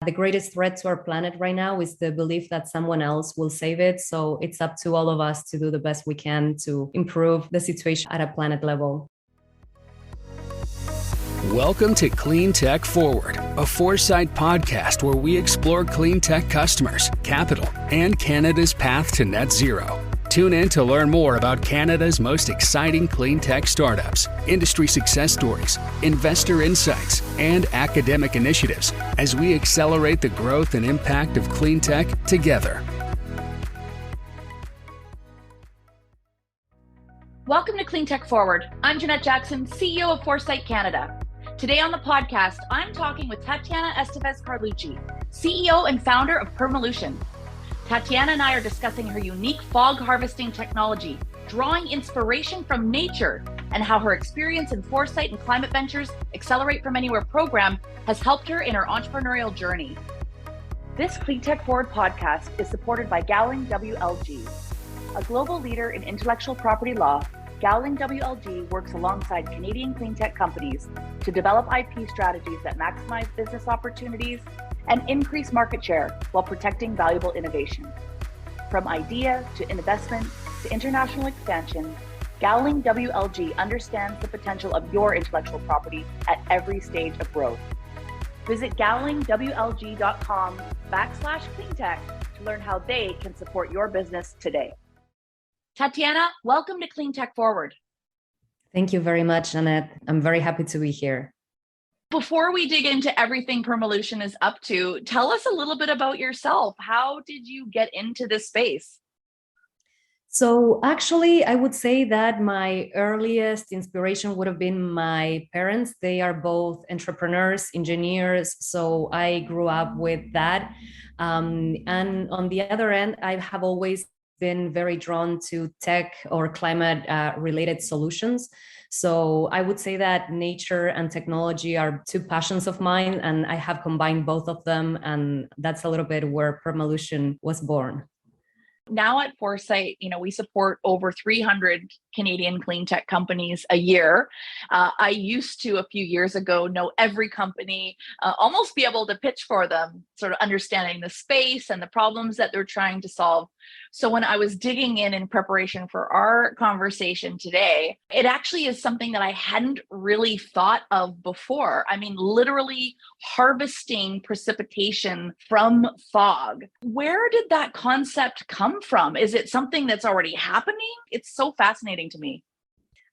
the greatest threat to our planet right now is the belief that someone else will save it. So it's up to all of us to do the best we can to improve the situation at a planet level. Welcome to Cleantech Forward, a Foresight podcast where we explore clean tech customers, capital, and Canada's path to net zero. Tune in to learn more about Canada's most exciting clean tech startups, industry success stories, investor insights, and academic initiatives as we accelerate the growth and impact of clean tech together. Welcome to Cleantech Forward. I'm Jeanette Jackson, CEO of Foresight Canada. Today on the podcast, I'm talking with Tatiana Estevez Carlucci, CEO and founder of Permalution. Tatiana and I are discussing her unique fog harvesting technology, drawing inspiration from nature, and how her experience in foresight and climate ventures Accelerate from Anywhere program has helped her in her entrepreneurial journey. This Cleantech Forward podcast is supported by Gowling WLG. A global leader in intellectual property law, Gowling WLG works alongside Canadian cleantech companies to develop IP strategies that maximize business opportunities and increase market share while protecting valuable innovation. From idea to investment to international expansion, Gowling WLG understands the potential of your intellectual property at every stage of growth. Visit gowlingwlg.com/cleantech to learn how they can support your business today. Tatiana, welcome to Cleantech Forward. Thank you very much, Jeanette. I'm very happy to be here. Before we dig into everything Permalution is up to, tell us a little bit about yourself. How did you get into this space? So actually, I would say that my earliest inspiration would have been my parents. They are both entrepreneurs, engineers, so I grew up with that. And on the other end, I have always been very drawn to tech or climate related solutions. So I would say that nature and technology are two passions of mine, and I have combined both of them. And that's a little bit where Permalution was born. Now at Foresight, we support over 300 Canadian clean tech companies a year. I used to, a few years ago, know every company, almost be able to pitch for them, sort of understanding the space and the problems that they're trying to solve. So when I was digging in preparation for our conversation today, it actually is something that I hadn't really thought of before. I mean, literally harvesting precipitation from fog. Where did that concept come from? Is it something that's already happening? It's so fascinating to me.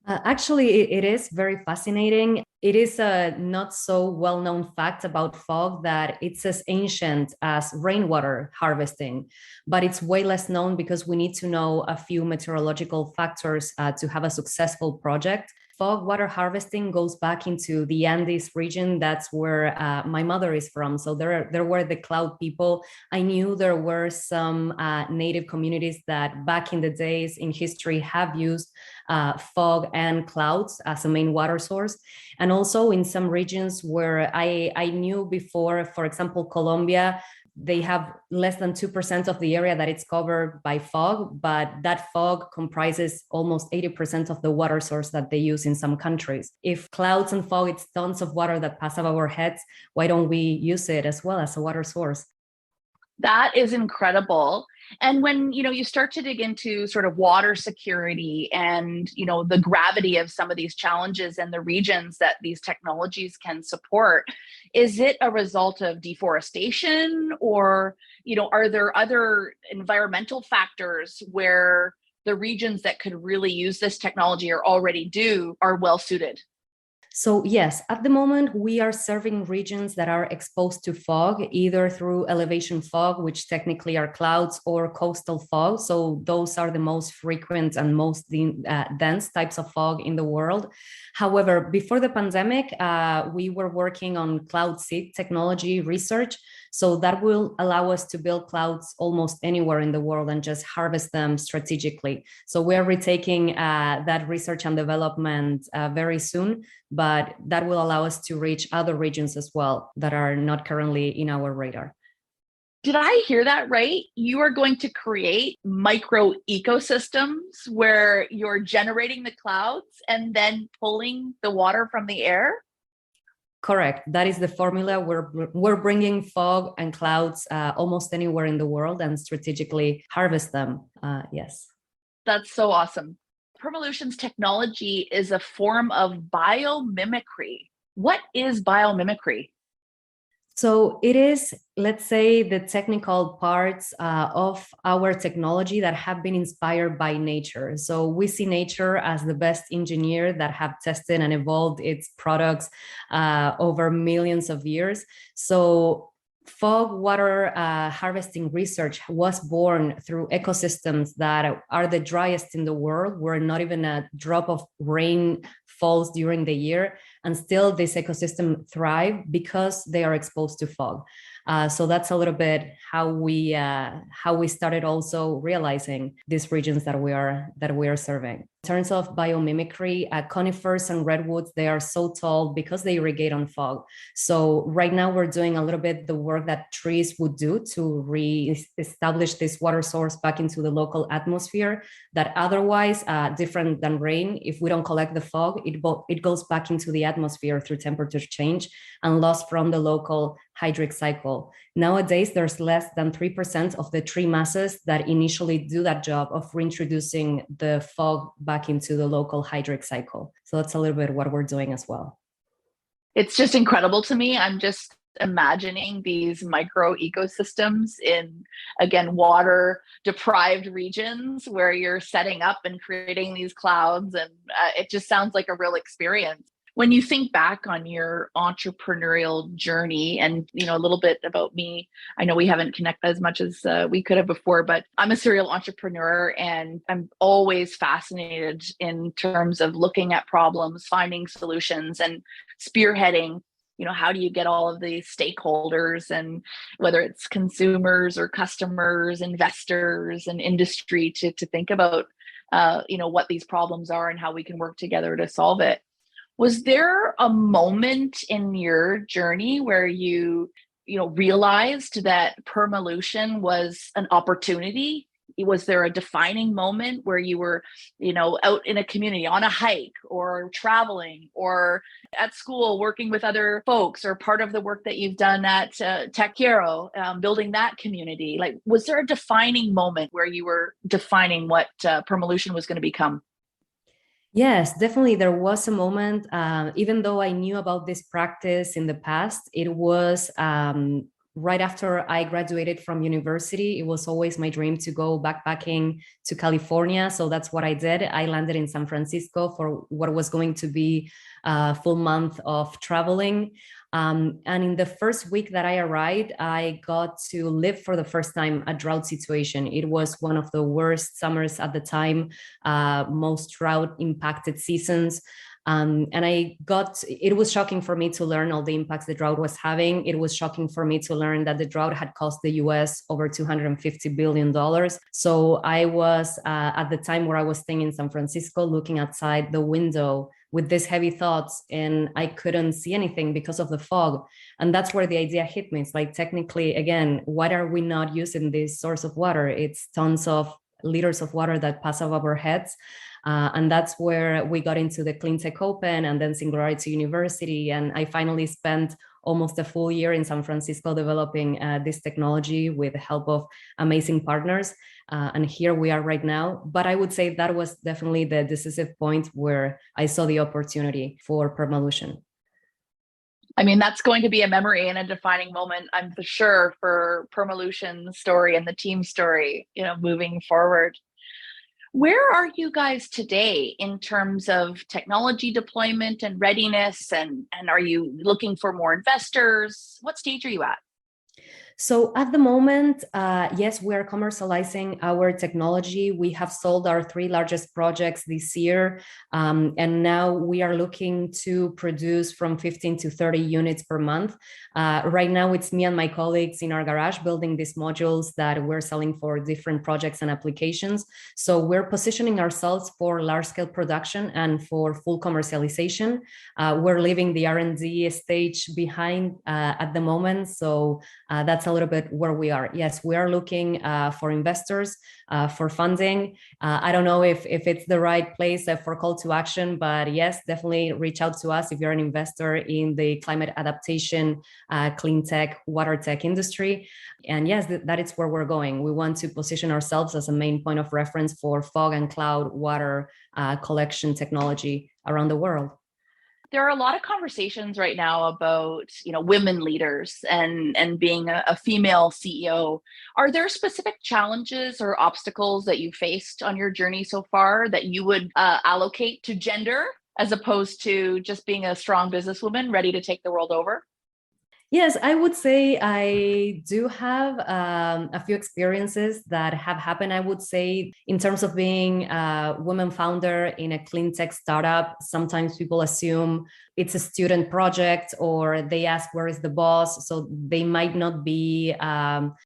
Actually, it is very fascinating. It is a not so well-known fact about fog that it's as ancient as rainwater harvesting, but it's way less known because we need to know a few meteorological factors to have a successful project. Fog water harvesting goes back into the Andes region. That's where my mother is from. So there were the cloud people. I knew there were some native communities that back in the days in history have used fog and clouds as a main water source. And also in some regions where I knew before, for example, Colombia, they have less than 2% of the area that it's covered by fog, but that fog comprises almost 80% of the water source that they use in some countries. If clouds and fog, it's tons of water that pass above our heads, why don't we use it as well as a water source? That is incredible. And when, you start to dig into sort of water security and, the gravity of some of these challenges and the regions that these technologies can support, is it a result of deforestation or, are there other environmental factors where the regions that could really use this technology or already are well suited? So yes, at the moment, we are serving regions that are exposed to fog, either through elevation fog, which technically are clouds, or coastal fog. So those are the most frequent and most dense types of fog in the world. However, before the pandemic, we were working on cloud seed technology research. So that will allow us to build clouds almost anywhere in the world and just harvest them strategically. So we're retaking that research and development very soon, but that will allow us to reach other regions as well that are not currently in our radar. Did I hear that right? You are going to create micro ecosystems where you're generating the clouds and then pulling the water from the air? Correct. That is the formula. We're bringing fog and clouds almost anywhere in the world and strategically harvest them. Yes. That's so awesome. Permalution's technology is a form of biomimicry. What is biomimicry? So it is, let's say, the technical parts of our technology that have been inspired by nature. So we see nature as the best engineer that have tested and evolved its products over millions of years. So fog water harvesting research was born through ecosystems that are the driest in the world, where not even a drop of rain falls during the year, and still this ecosystem thrive because they are exposed to fog. So that's a little bit how we started also realizing these regions that we are serving. In terms of biomimicry, conifers and redwoods, they are so tall because they irrigate on fog. So right now we're doing a little bit the work that trees would do to re-establish this water source back into the local atmosphere that otherwise, different than rain, if we don't collect the fog, it goes back into the atmosphere through temperature change and lost from the local hydric cycle. Nowadays, there's less than 3% of the tree masses that initially do that job of reintroducing the fog back into the local hydric cycle. So that's a little bit what we're doing as well. It's just incredible to me. I'm just imagining these micro ecosystems in, again, water deprived regions where you're setting up and creating these clouds. And it just sounds like a real experience. When you think back on your entrepreneurial journey, and a little bit about me, I know we haven't connected as much as we could have before, but I'm a serial entrepreneur and I'm always fascinated in terms of looking at problems, finding solutions, and spearheading. How do you get all of the stakeholders, and whether it's consumers or customers, investors and industry to think about, what these problems are and how we can work together to solve it. Was there a moment in your journey where you realized that Permalution was an opportunity? Was there a defining moment where you were, out in a community on a hike or traveling or at school working with other folks, or part of the work that you've done at Tech Hero, building that community? Like, was there a defining moment where you were defining what Permalution was going to become? Yes, definitely. There was a moment, even though I knew about this practice in the past, it was right after I graduated from university. It was always my dream to go backpacking to California. So that's what I did. I landed in San Francisco for what was going to be a full month of traveling. And in the first week that I arrived, I got to live for the first time a drought situation. It was one of the worst summers at the time, most drought impacted seasons. And it was shocking for me to learn all the impacts the drought was having. It was shocking for me to learn that the drought had cost the US over $250 billion. So I was at the time where I was staying in San Francisco, looking outside the window with these heavy thoughts, and I couldn't see anything because of the fog. And that's where the idea hit me. It's like, technically, again, why are we not using this source of water? It's tons of liters of water that pass above our heads. And that's where we got into the Cleantech Open and then Singularity University. And I finally spent almost a full year in San Francisco developing this technology with the help of amazing partners. And here we are right now. But I would say that was definitely the decisive point where I saw the opportunity for Permalution. I mean, that's going to be a memory and a defining moment, I'm for sure, for Permalution's story and the team story, moving forward. Where are you guys today in terms of technology deployment and readiness? And are you looking for more investors? What stage are you at? So at the moment, yes, we are commercializing our technology. We have sold our 3 largest projects this year. And now we are looking to produce from 15 to 30 units per month. Right now, it's me and my colleagues in our garage building these modules that we're selling for different projects and applications. So we're positioning ourselves for large-scale production and for full commercialization. We're leaving the R&D stage behind at the moment. So that's that's a little bit where we are. Yes, we are looking for investors, for funding. I don't know if it's the right place for call to action, but yes, definitely reach out to us if you're an investor in the climate adaptation, clean tech, water tech industry. And yes, that is where we're going. We want to position ourselves as a main point of reference for fog and cloud water collection technology around the world. There are a lot of conversations right now about, women leaders and being a female CEO. Are there specific challenges or obstacles that you faced on your journey so far that you would allocate to gender as opposed to just being a strong businesswoman ready to take the world over? Yes, I would say I do have a few experiences that have happened. I would say in terms of being a woman founder in a clean tech startup, sometimes people assume it's a student project or they ask, where is the boss? So they might not be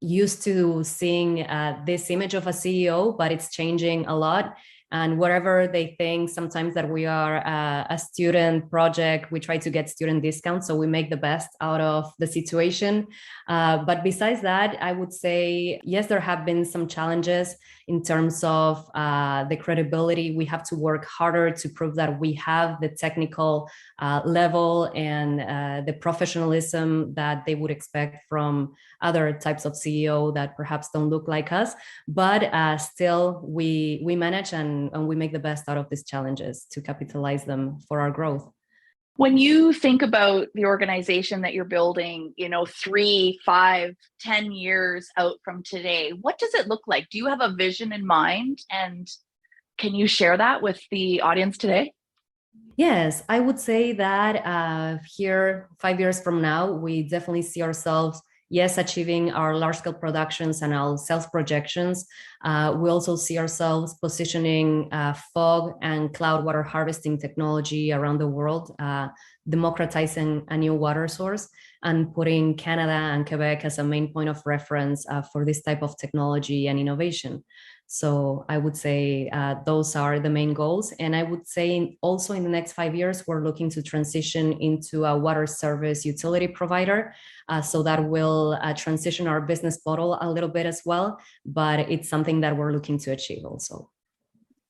used to seeing this image of a CEO, but it's changing a lot. And wherever they think sometimes that we are a student project, we try to get student discounts. So we make the best out of the situation. But besides that, I would say, yes, there have been some challenges in terms of the credibility. We have to work harder to prove that we have the technical level and the professionalism that they would expect from other types of CEO that perhaps don't look like us. But still, we manage and we make the best out of these challenges to capitalize them for our growth. When you think about the organization that you're building, 3, 5, 10 years out from today, what does it look like? Do you have a vision in mind? And can you share that with the audience today? Yes, I would say that here, 5 years from now, we definitely see ourselves, yes, achieving our large-scale productions and our sales projections. We also see ourselves positioning fog and cloud water harvesting technology around the world, democratizing a new water source, and putting Canada and Quebec as a main point of reference for this type of technology and innovation. So I would say those are the main goals. And I would say also in the next 5 years, we're looking to transition into a water service utility provider. So that will transition our business model a little bit as well. But it's something that we're looking to achieve also.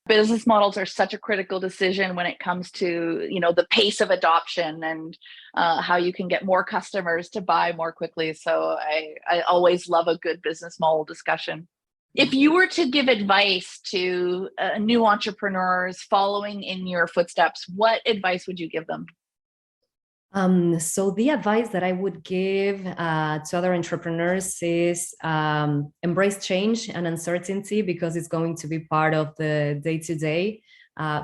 Business models are such a critical decision when it comes to, the pace of adoption and how you can get more customers to buy more quickly. So I always love a good business model discussion. If you were to give advice to new entrepreneurs following in your footsteps, what advice would you give them? So the advice that I would give to other entrepreneurs is embrace change and uncertainty because it's going to be part of the day-to-day.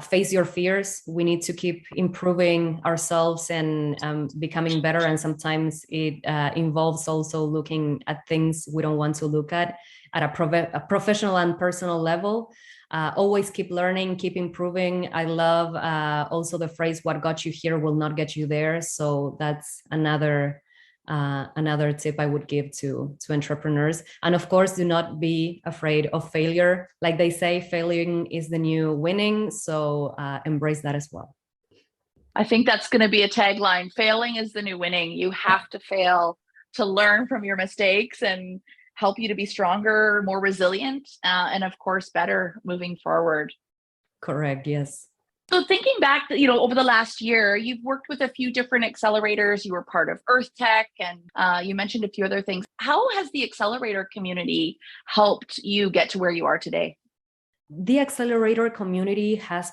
Face your fears. We need to keep improving ourselves and becoming better. And sometimes it involves also looking at things we don't want to look at a professional and personal level. Always keep learning, keep improving. I love also the phrase, what got you here will not get you there. So that's another tip I would give to entrepreneurs. And of course, do not be afraid of failure. Like they say, failing is the new winning. So embrace that as well. I think that's going to be a tagline. Failing is the new winning. You have to fail to learn from your mistakes and help you to be stronger, more resilient, and of course, better moving forward. Correct. Yes. So thinking back, over the last year, you've worked with a few different accelerators. You were part of Earth Tech, and you mentioned a few other things. How has the accelerator community helped you get to where you are today? The accelerator community has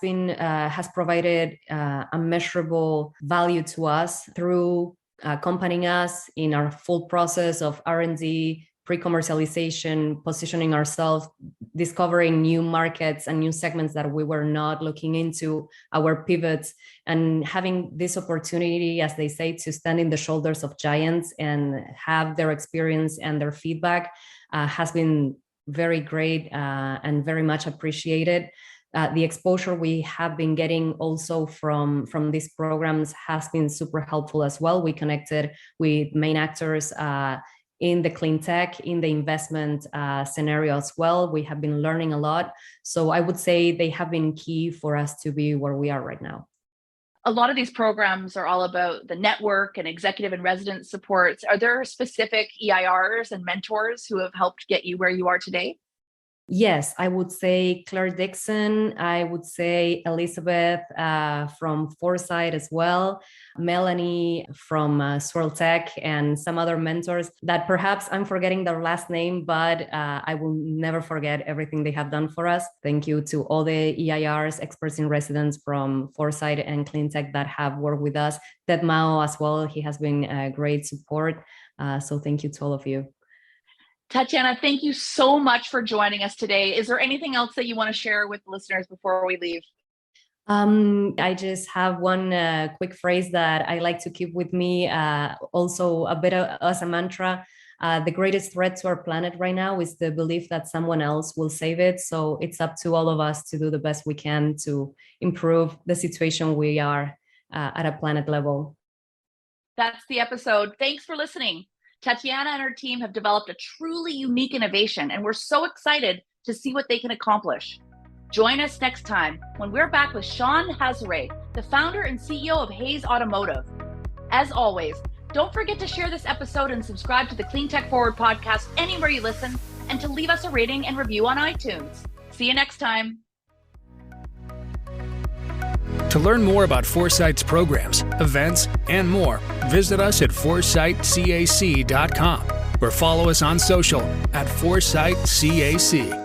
provided a measurable value to us through accompanying us in our full process of R&D, pre-commercialization, positioning ourselves, discovering new markets and new segments that we were not looking into, our pivots, and having this opportunity, as they say, to stand in the shoulders of giants and have their experience and their feedback has been very great and very much appreciated. The exposure we have been getting also from these programs has been super helpful as well. We connected with main actors in the clean tech, in the investment scenario as well. We have been learning a lot. So I would say they have been key for us to be where we are right now. A lot of these programs are all about the network and executive and resident supports. Are there specific EIRs and mentors who have helped get you where you are today? Yes, I would say Claire Dixon. I would say Elizabeth from Foresight as well, Melanie from Swirl Tech, and some other mentors that perhaps I'm forgetting their last name, but I will never forget everything they have done for us. Thank you to all the EIRs, experts in residence from Foresight and Cleantech that have worked with us. Ted Mao as well, he has been a great support. So thank you to all of you. Tatiana, thank you so much for joining us today. Is there anything else that you want to share with listeners before we leave? I just have one quick phrase that I like to keep with me, also a bit as a mantra. The greatest threat to our planet right now is the belief that someone else will save it. So it's up to all of us to do the best we can to improve the situation we are at a planet level. That's the episode. Thanks for listening. Tatiana and her team have developed a truly unique innovation, and we're so excited to see what they can accomplish. Join us next time when we're back with Sean Hazare, the founder and CEO of Hayes Automotive. As always, don't forget to share this episode and subscribe to the Cleantech Forward podcast anywhere you listen, and to leave us a rating and review on iTunes. See you next time. To learn more about Foresight's programs, events, and more, visit us at foresightcac.com or follow us on social at Foresight CAC.